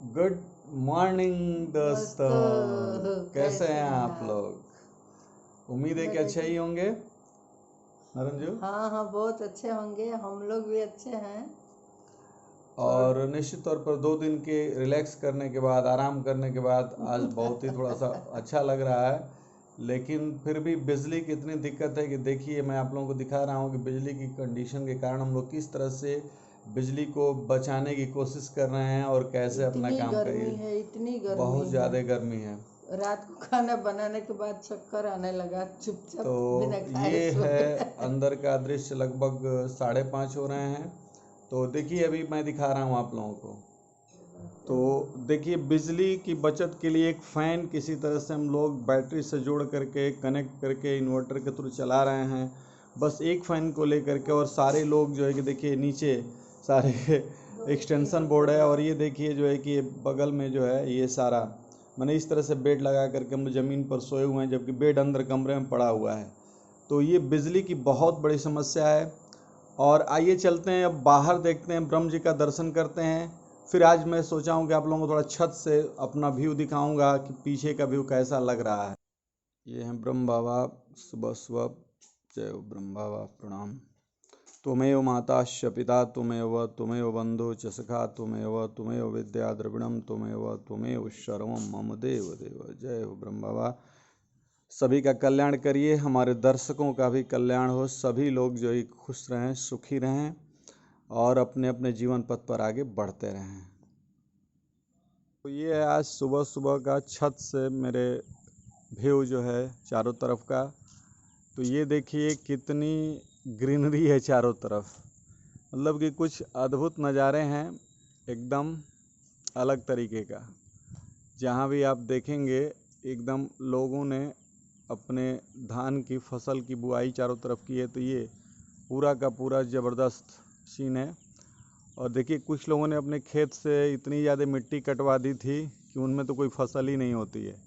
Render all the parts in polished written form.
Good morning दोस्तों, कैसे हैं आप लोग? उम्मीद है कि अच्छे ही होंगे। नरंजू? हाँ, बहुत अच्छे होंगे। हम लोग भी अच्छे हैं। और निश्चित तौर पर 2 दिन के रिलैक्स करने के बाद, आराम करने के बाद आज बहुत ही थोड़ा सा अच्छा लग रहा है। लेकिन फिर भी बिजली की इतनी दिक्कत है कि देखिए, मैं आप लोगों को दिखा रहा हूँ कि बिजली की कंडीशन के कारण हम लोग किस तरह से बिजली को बचाने की कोशिश कर रहे हैं और कैसे अपना इतनी काम गर्मी करिए। है, इतनी गर्मी बहुत है। ज़्यादा गर्मी है। रात को खाना बनाने के बाद चक्कर आने लगा, चुपचाप तो बिना खाए ये सो है गए। अंदर का दृश्य, लगभग 5:30 हो रहे हैं। तो देखिए, अभी मैं दिखा रहा हूँ आप लोगों को। तो देखिए, बिजली की बचत के लिए एक फ़ैन किसी तरह से हम लोग बैटरी से जोड़ करके कनेक्ट करके इन्वर्टर के थ्रू चला रहे हैं। बस एक फ़ैन को लेकर के, और सारे लोग जो है कि देखिए नीचे सारे एक्सटेंशन बोर्ड है, और ये देखिए जो है कि बगल में जो है ये सारा, मैंने इस तरह से बेड लगा करके हम लोग ज़मीन पर सोए हुए हैं, जबकि बेड अंदर कमरे में पड़ा हुआ है। तो ये बिजली की बहुत बड़ी समस्या है। और आइए चलते हैं, अब बाहर देखते हैं, ब्रह्म जी का दर्शन करते हैं। फिर आज मैं सोचा हूँ कि आप लोगों को थोड़ा छत से अपना व्यू दिखाऊंगा कि पीछे का व्यू कैसा लग रहा है। ये हैं ब्रह्म बाबा, सुबह सुबह। जय हो ब्रह्म बाबा, प्रणाम। त्वमेव माताश्च पिता त्वमेव बंधु च सखा त्वमेव विद्या द्रविणम त्वमेव सर्वम मम देव देव। जय हो ब्रह्म बाबा। सभी का कल्याण करिए, हमारे दर्शकों का भी कल्याण हो, सभी लोग जो है खुश रहें, सुखी रहें और अपने अपने जीवन पथ पर आगे बढ़ते रहें। तो ये है आज सुबह सुबह का छत से मेरे व्यू जो है चारों तरफ का। तो ये देखिए कितनी ग्रीनरी है चारों तरफ, मतलब कि कुछ अद्भुत नज़ारे हैं, एकदम अलग तरीके का। जहाँ भी आप देखेंगे एकदम लोगों ने अपने धान की फसल की बुआई चारों तरफ की है। तो ये पूरा का पूरा ज़बरदस्त सीन है। और देखिए, कुछ लोगों ने अपने खेत से इतनी ज़्यादा मिट्टी कटवा दी थी कि उनमें तो कोई फसल ही नहीं होती है।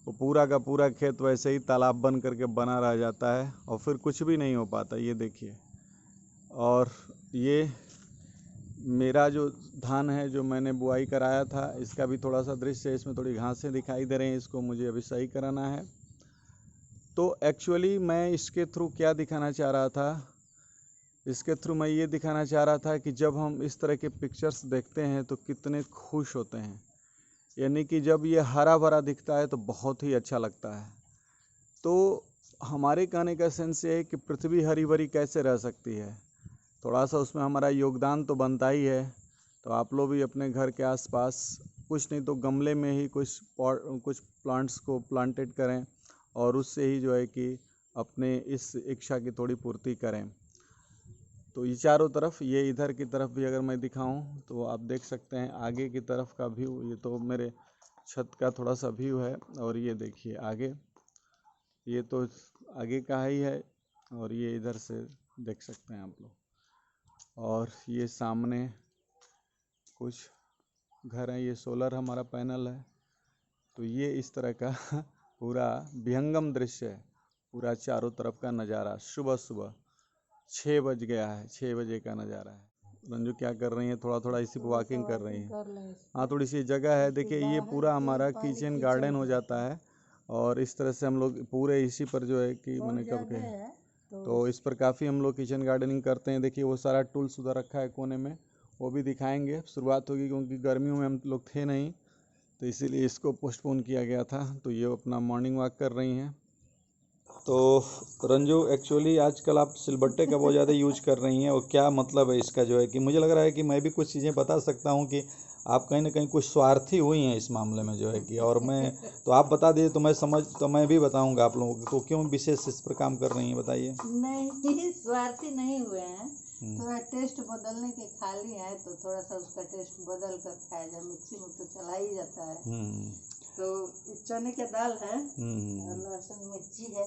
वो पूरा का पूरा खेत वैसे ही तालाब बन करके बना रह जाता है और फिर कुछ भी नहीं हो पाता। ये देखिए, और ये मेरा जो धान है जो मैंने बुआई कराया था, इसका भी थोड़ा सा दृश्य है। इसमें थोड़ी घासें दिखाई दे रही हैं, इसको मुझे अभी सही कराना है। तो एक्चुअली मैं इसके थ्रू क्या दिखाना चाह रहा था, इसके थ्रू मैं ये दिखाना चाह रहा था कि जब हम इस तरह के पिक्चर्स देखते हैं तो कितने खुश होते हैं। यानी कि जब ये हरा भरा दिखता है तो बहुत ही अच्छा लगता है। तो हमारे कहने का सेंस ये है कि पृथ्वी हरी भरी कैसे रह सकती है, थोड़ा सा उसमें हमारा योगदान तो बनता ही है। तो आप लोग भी अपने घर के आसपास कुछ नहीं तो गमले में ही कुछ प्लांट्स को प्लांटेड करें और उससे ही जो है कि अपने इस इच्छा की थोड़ी पूर्ति करें। तो ये चारों तरफ, ये इधर की तरफ भी अगर मैं दिखाऊं तो आप देख सकते हैं आगे की तरफ का व्यू। ये तो मेरे छत का थोड़ा सा व्यू है, और ये देखिए आगे, ये तो आगे का ही है, और ये इधर से देख सकते हैं आप लोग। और ये सामने कुछ घर हैं, ये सोलर हमारा पैनल है। तो ये इस तरह का पूरा विहंगम दृश्य है, पूरा चारों तरफ का नज़ारा। सुबह सुबह 6 बज गया है, 6 बजे का नज़ारा है। रंजू क्या कर रही है? थोड़ा थोड़ा इसी पर वॉकिंग कर रही है। हाँ, थोड़ी सी जगह है। देखिए, ये पूरा हमारा किचन गार्डन हो जाता है, और इस तरह से हम लोग पूरे इसी पर जो है कि मैंने कब के, तो इस पर काफ़ी हम लोग किचन गार्डनिंग करते हैं। देखिए, वो सारा टूल्स उधर रखा है कोने में, वो भी दिखाएंगे। शुरुआत होगी क्योंकि गर्मियों में हम लोग थे नहीं, तो इसीलिए इसको पोस्टपोन किया गया था। तो ये अपना मॉर्निंग वॉक कर रही हैं। तो रंजू, एक्चुअली आजकल आप सिलबट्टे का बहुत ज़्यादा यूज कर रही हैं, और क्या मतलब है इसका? जो है कि मुझे लग रहा है कि मैं भी कुछ चीज़ें बता सकता हूँ कि आप कहीं ना कहीं कुछ स्वार्थी हुई हैं इस मामले में, जो है कि, और मैं तो आप बता दिए तो मैं भी बताऊँगा आप लोगों को क्यों विशेष इस पर काम कर रही हैं, बताइए। नहीं, स्वार्थी नहीं हुए हैं। थोड़ा टेस्ट बदलने के खाली है, तो थोड़ा सा उसका टेस्ट बदल कर खाया जाए। मिक्सी में तो चला ही जाता है। तो चने के दाल है और लहसुन मिर्ची है,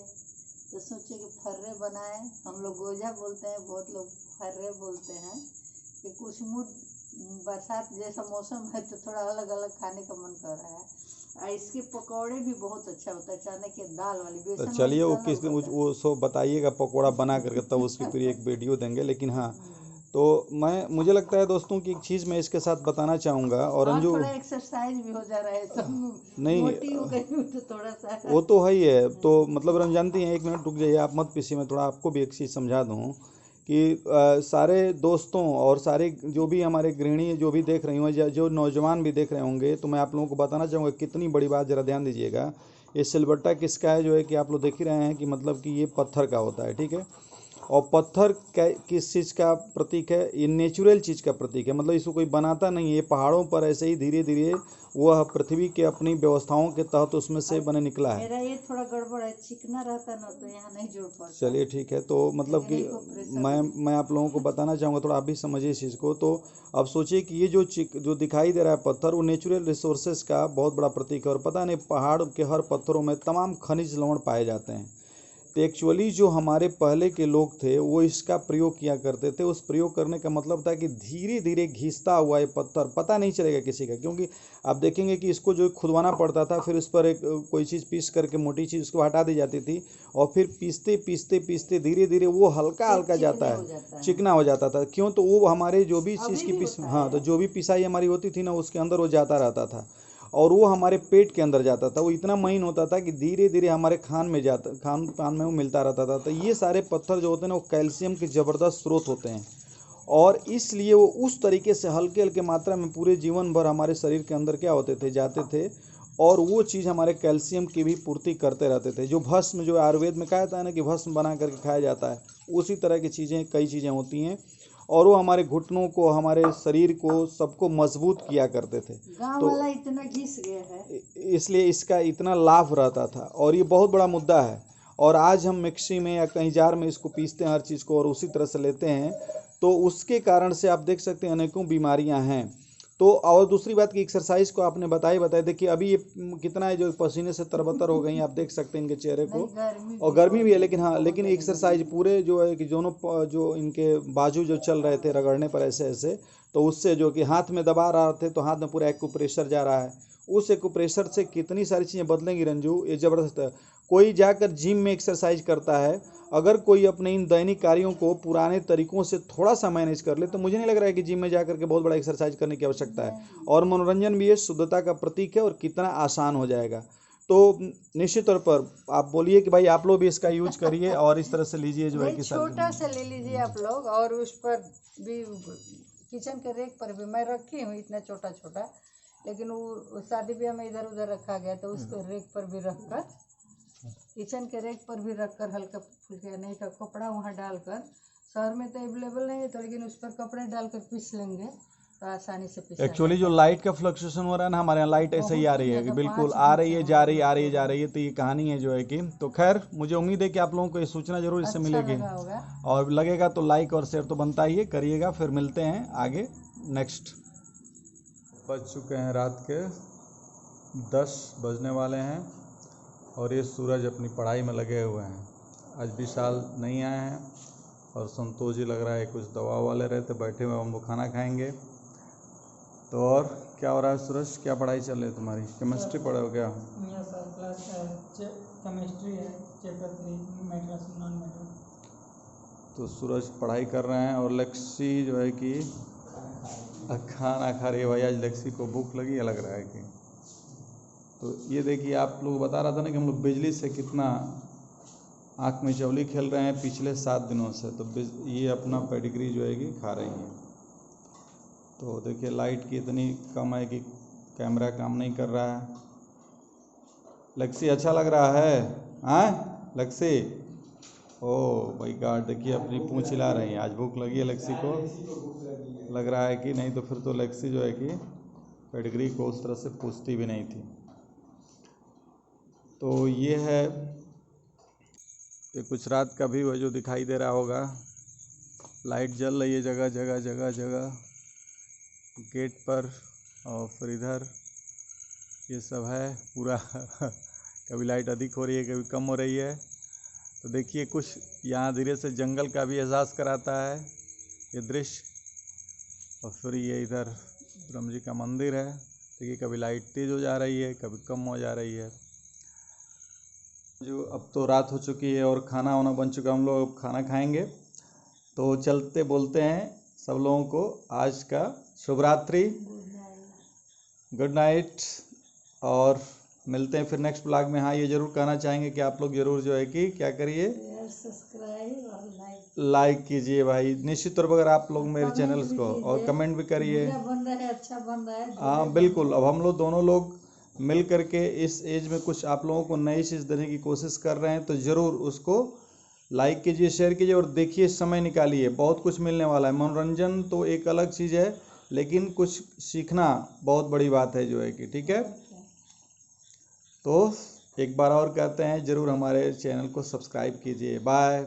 तो सोचे कि फर्रे बनाए। हम लोग गोजा बोलते हैं, बहुत लोग फर्रे बोलते हैं। कि कुछ मूड बरसात जैसा मौसम है तो थोड़ा अलग अलग खाने का मन कर रहा है। और इसके पकौड़े भी बहुत अच्छा होता है, चने के दाल वाली, तो बेसन वाली चलिए, तो वो अलग किस दिन होता है। वो सो बताइएगा पकौड़ा बना करके, तब उसकी फिर एक वीडियो देंगे। लेकिन हाँ, तो मुझे लगता है दोस्तों कि एक चीज़ मैं इसके साथ बताना चाहूँगा, और अंजू थोड़ा एक्सरसाइज भी हो जा रहा है, सब नहीं मोटी हो गई हूँ तो थोड़ा सा वो तो है ही है। तो मतलब हम जानती हैं, एक मिनट रुक जाइए, आप मत पीछे, मैं थोड़ा आपको भी एक चीज़ समझा दूँ कि सारे दोस्तों और सारे जो भी हमारे गृहिणी जो भी देख रही हों, जो नौजवान भी देख रहे होंगे, तो मैं आप लोगों को बताना चाहूँगा कितनी बड़ी बात, ज़रा ध्यान दीजिएगा। ये सिलबट्टा किसका है, जो है कि आप लोग देख ही रहे हैं कि मतलब कि ये पत्थर का होता है, ठीक है। और पत्थर किस चीज़ का प्रतीक है, ये नेचुरल चीज़ का प्रतीक है, मतलब इसको कोई बनाता नहीं है। ये पहाड़ों पर ऐसे ही धीरे धीरे वह पृथ्वी के अपनी व्यवस्थाओं के तहत उसमें से बने निकला है। मेरा ये थोड़ा गड़बड़ है, चिकना रहता ना तो यहाँ नहीं जुड़ पाता। चलिए ठीक है, तो मतलब कि मैं आप लोगों को बताना चाहूँगा, थोड़ा आप भी समझिए इस चीज़ को। तो अब सोचिए कि ये जो दिखाई दे रहा है पत्थर, वो नेचुरल रिसोर्सेज का बहुत बड़ा प्रतीक है। और पता नहीं पहाड़ के हर पत्थरों में तमाम खनिज लवण पाए जाते हैं। तो एक्चुअली जो हमारे पहले के लोग थे वो इसका प्रयोग किया करते थे। उस प्रयोग करने का मतलब था कि धीरे धीरे घिसता हुआ ये पत्थर पता नहीं चलेगा किसी का, क्योंकि आप देखेंगे कि इसको जो खुदवाना पड़ता था, फिर उस पर एक कोई चीज़ पीस करके मोटी चीज़ उसको हटा दी जाती थी, और फिर पीसते पीसते पीसते धीरे धीरे वो हल्का हल्का जाता है, चिकना हो जाता था। क्यों? तो वो हमारे जो भी चीज़ की हाँ, तो जो भी पिसाई हमारी होती थी ना, उसके अंदर वो जाता रहता था, और वो हमारे पेट के अंदर जाता था। वो इतना महीन होता था कि धीरे धीरे हमारे खान पान में वो मिलता रहता था। तो ये सारे पत्थर जो होते हैं ना, वो कैल्शियम के ज़बरदस्त स्रोत होते हैं, और इसलिए वो उस तरीके से हल्के हल्के मात्रा में पूरे जीवन भर हमारे शरीर के अंदर क्या होते थे, जाते थे, और वो चीज़ हमारे कैल्शियम की भी पूर्ति करते रहते थे। जो भस्म, जो आयुर्वेद में कहा जाता है ना कि भस्म बना करके खाया जाता है, उसी तरह की चीज़ें, कई चीज़ें होती हैं, और वो हमारे घुटनों को, हमारे शरीर को, सबको मजबूत किया करते थे। गाँव तो वाला इतना घिस गया है, इसलिए इसका इतना लाभ रहता था, और ये बहुत बड़ा मुद्दा है। और आज हम मिक्सी में या कहीं जार में इसको पीसते हैं हर चीज़ को, और उसी तरह से लेते हैं, तो उसके कारण से आप देख सकते हैं अनेकों बीमारियां हैं। तो और दूसरी बात की एक्सरसाइज को आपने बताई, देखिए अभी ये कितना है, जो पसीने से तरबतर हो गई, आप देख सकते हैं इनके चेहरे को, और गर्मी भी है, लेकिन हाँ, लेकिन एक्सरसाइज पूरे जो है कि दोनों जो इनके बाजू जो चल रहे थे रगड़ने पर ऐसे ऐसे, तो उससे जो कि हाथ में दबा रहे थे, तो हाथ में पूरा एक्यूप्रेशर जा रहा है। उस एक्यूप्रेशर से कितनी सारी चीज़ें बदलेंगी रंजू, ये ज़बरदस्त है। कोई जाकर जिम में एक्सरसाइज करता है, अगर कोई अपने इन दैनिक कार्यों को पुराने तरीकों से थोड़ा सा मैनेज कर ले, तो मुझे नहीं लग रहा है कि जिम में जाकर के बहुत बड़ा एक्सरसाइज करने की आवश्यकता है। और मनोरंजन भी है, शुद्धता का प्रतीक है, और कितना आसान हो जाएगा। तो निश्चित तौर पर आप बोलिए कि भाई आप लोग भी इसका यूज करिए, और इस तरह से लीजिए जो है कि छोटा सा ले लीजिए आप लोग, और उस पर भी किचन के रेक पर भी मैं रखी हूँ इतना छोटा छोटा, लेकिन वो शादी ब्याह में इधर उधर रखा गया, तो उसको रेक पर भी रख कर, किचन के रेक पर भी रख कर हल्का फुल्का, नहीं तो कपड़ा वहाँ डालकर, शहर में तो अवेलेबल नहीं है तो, लेकिन उस पर कपड़े डालकर पीस लेंगे तो आसानी से पीस। एक्चुअली जो लाइट का फ्लक्चुएशन हो रहा है ना, हमारे यहाँ लाइट ऐसे ही आ रही है कि बिल्कुल आ रही है, जा रही है, आ रही है, जा रही है। तो ये कहानी है जो है कि, तो खैर मुझे उम्मीद है कि आप लोगों को ये सूचना जरूर इससे मिलेगी, और लगेगा तो लाइक और शेयर तो बनता ही है, करिएगा। फिर मिलते हैं आगे नेक्स्ट। बज चुके हैं रात के 10 बजने वाले हैं, और ये सूरज अपनी पढ़ाई में लगे हुए हैं। आज विशाल नहीं आए हैं, और संतोष जी लग रहा है कुछ दवा वाले रहते बैठे हुए, हम लोग खाना खाएंगे। तो और क्या हो रहा है सूरज, क्या पढ़ाई चल रही है तुम्हारी? केमिस्ट्री पढ़े हो क्या? केमिस्ट्री है, चैप्टर 3 मेटल्स नॉन मेटल। तो सूरज पढ़ाई कर रहे हैं, और लेक्सी जो है कि खाना खा रही है। भाई आज लेक्सी को भूख लगी है लग रहा है कि। तो ये देखिए, आप लोग बता रहा था ना कि हम लोग बिजली से कितना आँख में चौली खेल रहे हैं पिछले 7 दिनों से। तो ये अपना पेडिग्री जो है कि खा रही है। तो देखिए लाइट की इतनी कम है कि कैमरा काम नहीं कर रहा है। लक्ष्य अच्छा लग रहा है? हाँ लक्ष्य, ओह भाई गॉड, देखिए अपनी पूंछ हिला रही है। आज भूख लगी है लक्ष्य को, लग रहा है कि, नहीं तो फिर तो लक्ष्य जो है कि पेडिग्री को उस तरह से पूछती भी नहीं थी। तो ये है, ये कुछ रात का भी जो दिखाई दे रहा होगा, लाइट जल रही है जगह जगह जगह जगह, गेट पर, और फिर इधर ये सब है पूरा कभी लाइट अधिक हो रही है, कभी कम हो रही है। तो देखिए कुछ यहाँ धीरे से जंगल का भी एहसास कराता है ये दृश्य। और फिर ये इधर ब्रह्म जी का मंदिर है। देखिए कभी लाइट तेज़ हो जा रही है, कभी कम हो जा रही है। जो अब तो रात हो चुकी है और खाना वाना बन चुका, हम लोग अब खाना खाएंगे। तो चलते बोलते हैं सब लोगों को आज का शुभ रात्रि, गुड नाइट, और मिलते हैं फिर नेक्स्ट ब्लॉग में। हाँ, ये ज़रूर कहना चाहेंगे कि आप लोग ज़रूर जो है कि क्या करिए, सब्सक्राइब और लाइक कीजिए भाई, निश्चित तौर पर अगर आप लोग मेरे चैनल्स को, और कमेंट भी करिए। बन रहा है, अच्छा बन रहा है। हाँ बिल्कुल, अब हम लोग दोनों लोग मिल करके इस एज में कुछ आप लोगों को नई चीज़ देने की कोशिश कर रहे हैं, तो ज़रूर उसको लाइक कीजिए, शेयर कीजिए और देखिए, समय निकालिए, बहुत कुछ मिलने वाला है। मनोरंजन तो एक अलग चीज़ है, लेकिन कुछ सीखना बहुत बड़ी बात है जो है कि, ठीक है। तो एक बार और कहते हैं, ज़रूर हमारे चैनल को सब्सक्राइब कीजिए। बाय।